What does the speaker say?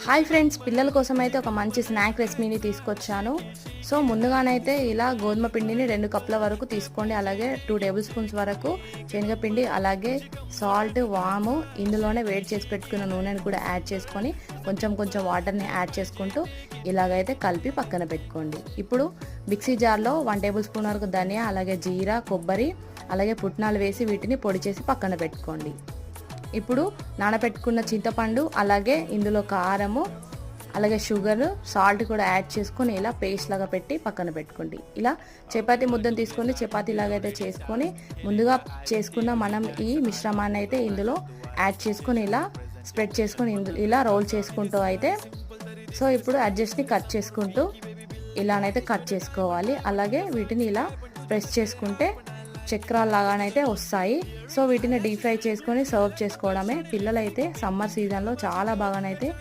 Hi friends, పిల్లల కోసం అయితే ఒక మంచి స్నాక్ రెసిపీని తీసుకొచ్చాను. సో ముందుగానైతే ఇలా గోధుమ పిండిని 2 కప్పుల వరకు తీసుకోండి. అలాగే 2 టేబుల్ స్పూన్స్ వరకు శనగపిండి, అలాగే సాల్ట్, వాము, ఇందులోనే వేడి చేసి పెట్టుకున్న నూనెని కూడా యాడ్ చేసుకొని కొంచెం వాటర్ని యాడ్ చేసుకుంటూ ఇలాగైతే కలిపి పక్కన పెట్టుకోండి. ఇప్పుడు మిక్సీ జార్లో 1 టేబుల్ స్పూన్ వరకు ధనియా, అలాగే జీరా, కొబ్బరి, అలాగే పుట్నాలు వేసి వీటిని పొడి చేసి పక్కన పెట్టుకోండి. ఇప్పుడు నానబెట్టుకున్న చింతపండు, అలాగే ఇందులో కారము, అలాగే షుగర్, సాల్ట్ కూడా యాడ్ చేసుకొని ఇలా పేస్ట్ లాగా పెట్టి పక్కన పెట్టుకోండి. ఇలా చపాతీ ముద్దను తీసుకొని చపాతీ లాగైతే చేసుకొని ముందుగా చేసుకున్న మనం ఈ మిశ్రమాన్ని అయితే ఇందులో యాడ్ చేసుకొని ఇలా స్ప్రెడ్ చేసుకొని ఇలా రోల్ చేసుకుంటూ అయితే సో ఇప్పుడు అడ్జస్ట్ని కట్ చేసుకుంటూ ఇలానైతే కట్ చేసుకోవాలి. అలాగే వీటిని ఇలా ప్రెస్ చేసుకుంటే చక్రాల లాగానైతే వస్తాయి. సో వీటిని డీప్ ఫ్రై చేసుకొని సర్వ్ చేసుకోవడమే. పిల్లలైతే సమ్మర్ సీజన్లో చాలా బాగానైతే